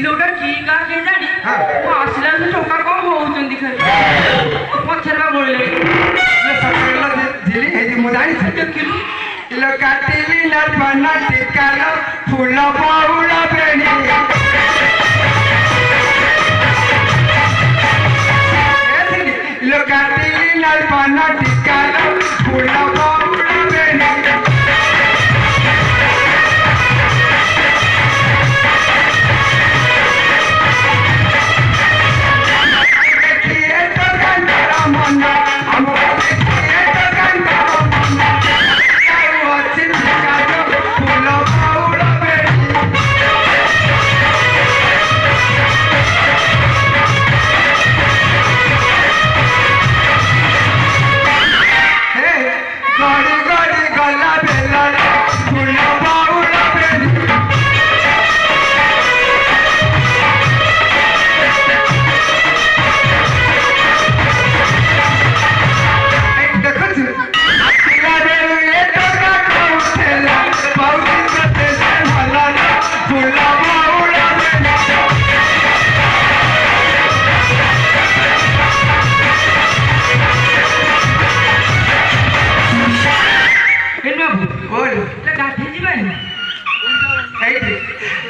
लोटा की का के जानी आसला से टोका को होउचंदी खाली पछरवा बोलले ले सकेला झिली हे जी मुदाई के किलो लो काटिली नरपना टिकालो फूल बाउला बेनी लो काटिली नरपना टिकालो फूल बाउला बेनी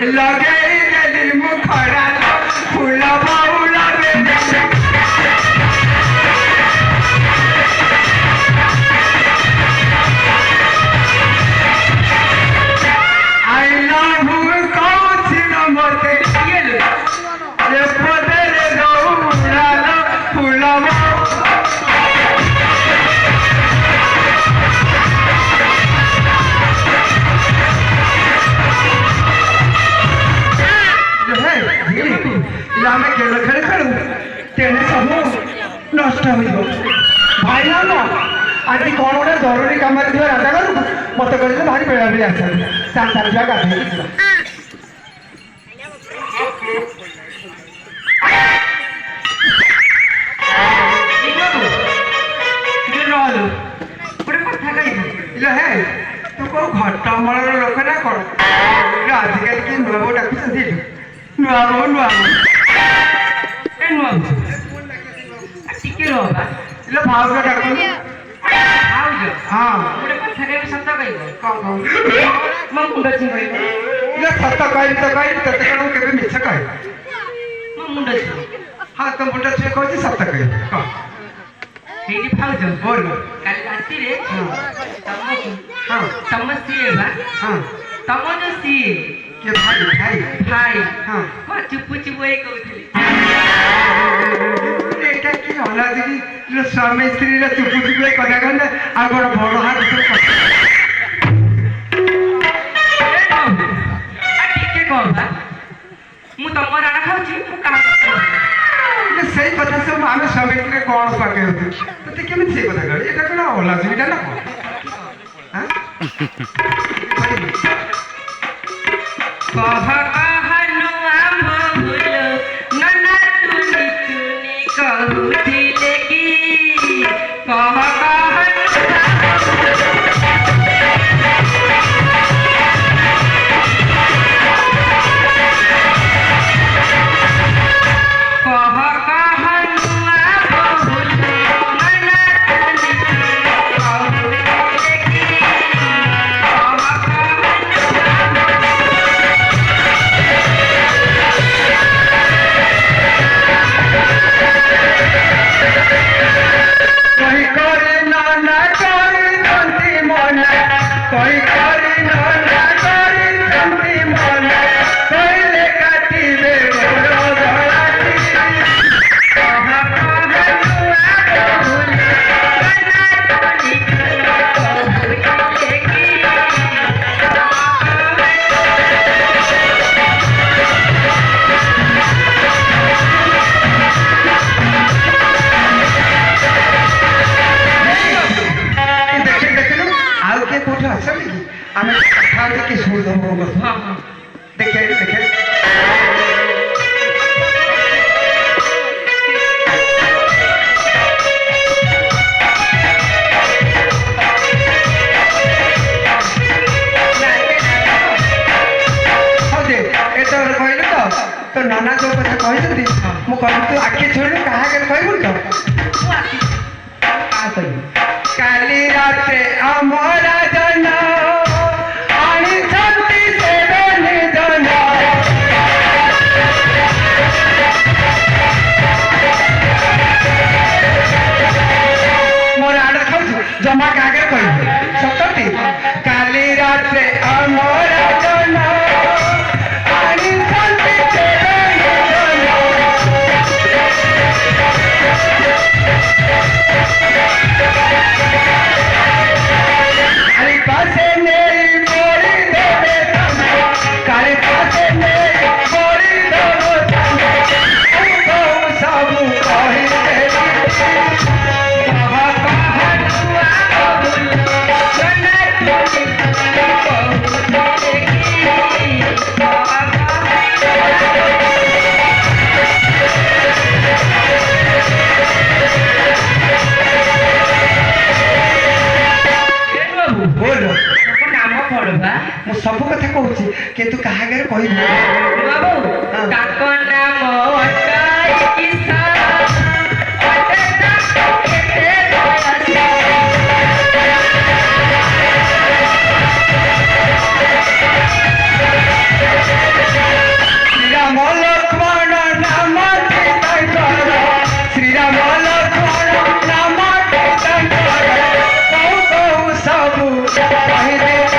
लगे गली मुखड़ा फूल बाउला बेनी आई लव यू कौन मते ये पदरे दौड़ालो फूल ଆମେ ଖେଳ ଖେଳୁ ଖେଳୁ ତେଣୁ ସବୁ ନଷ୍ଟ ହୋଇଯିବ ଭାଇ ନା ଆଜି କ'ଣ ଗୋଟେ ଜରୁରୀ କାମରେ ଥିବା ରାଜା ଘରକୁ ମତେ କହିଲେ ଭାରି ବେଳାବେଳି ଆସିଛନ୍ତି ସାଙ୍ଗେ ଛୁଆ ଗାଧେଇକି ଯିବା ହେ ତୁ କୋଉ ଘଟମଳର ଲୋକ ନା କ'ଣ ଆଜିକାଲି କି ନୂଆ ବୋଉ ଡାକୁଛନ୍ତି ନୂଆ ବୋଉ नुआ टिके रोबा ले भाउज डाकू भाउज हां मोरे कथा के सत्य कहबो कोन म मुंड छि कहबो ले सत्य कहै त कण केबे मिछ कहै म मुंड छि हां त मुंड छि कहै सत्य कहै हां हेजी भाउज बोल काल राती रे तमको हां समस्या बा हां तमो जो सी के भाई हां म चुप चुप ए कहथली এটা কি হলা দিদি স্বামী স্ত্রীরা চুপ চুপ কথা কলে আর বড় বড় হাত টিকে কবা মু তমর রানা খাউছি মু কা সেই কথা সব আমি স্বামী স্ত্রী কোন পাকে হতে তো কেমন সেই কথা কই এটা কোন হলা দিদিটা না হ্যাঁ কহ কহনু আম্ভ ভুলো ননা তুনি তুনি কহুছিলে কি কহ কহনু কহ কহনু আম্ভ ভুলো ননা তুনি তুনি কহুছিলে কি কহ कोई करे ना करे नंदी मन कोई करे ना करे नंदी मन कोई ले काटी दे गोरो धराती कह कहनू आम्भ भुलो नना तुनि तुनि कहुছিলে কি देखिलु आउ के कोठे असली आमे कथा के सुन दबो हां हां देखे तो तो नाना जो कथा कहते मु कहूँ तू आखि छोड़ कहा कहबू तो ମୁଁ ଆଖି का कहू काली रात अमरा जना आनी छत्ती से जना मोर आडर खाऊ जमा कागे कहू सतती काली रात अमरा जना आनी छत्ती से जना काली पासे नहीं मोरी देवे काली पासे नहीं मोरी देवे तो सब कही बोलो ନାମ କଣ ବା ମୁଁ ସବୁ କଥା କହୁଛି କିନ୍ତୁ କାହା ଆଗରେ କହିବୁ ବାବୁ ତାଙ୍କ ନାମ ଅଟଇ କିସା ଅଟେନା କେତେ ଦୟାସା ଶ୍ରୀରାମ ଲକ୍ଷ୍ମଣ ନାମ ତାଙ୍କର ଶ୍ରୀରାମ ଲକ୍ଷ୍ମଣ ନାମ ତାଙ୍କର କହୁ କହୁ ସବୁ କହିଦେବି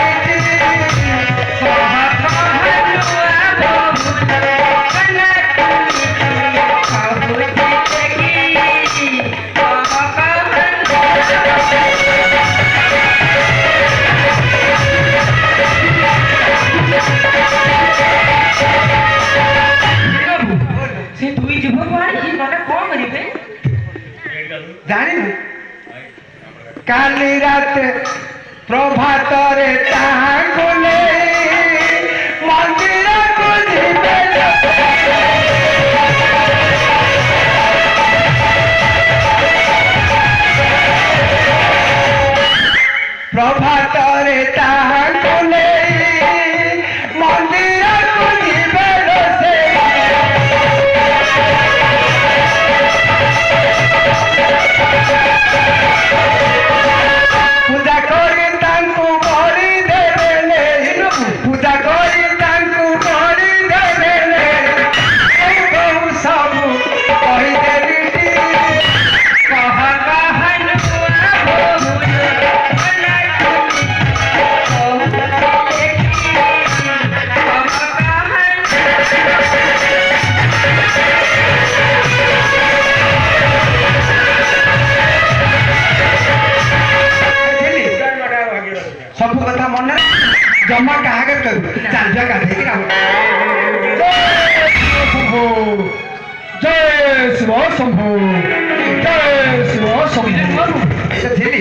ସେ ଦୁଇ ଯୁବକ ଆଣିକି ମାନେ କଣ କରିବେ ଜାଣିନୁ କାଲି ରାତେ ପ୍ରଭାତରେ ତାହାଙ୍କୁ ନେଇ ମନ୍ଦିରକୁ ଯିବେ ପ୍ରଭାତରେ ତାହାଙ୍କୁ ନେଇ ମନ୍ଦିରକୁ ଯିବେ ପୂଜା କରି ତାଙ୍କୁ ଭରି ଦେବେ ପୂଜା କରି ତାଙ୍କୁ ଭରି ଦେବେ କହୁ ସବୁ କହିଦେବି କହ ସବୁ କଥା ମନେ ଜମା କାହାକେ କହିବୁ ଚାଲ ଯା ଗାଧେଇକି ଶମ୍ଭୁ ଜୟ ଶିବ ଶମ୍ଭୁ ଜୟ ଶିବ ଶମ୍ଭୁ ଥିଲି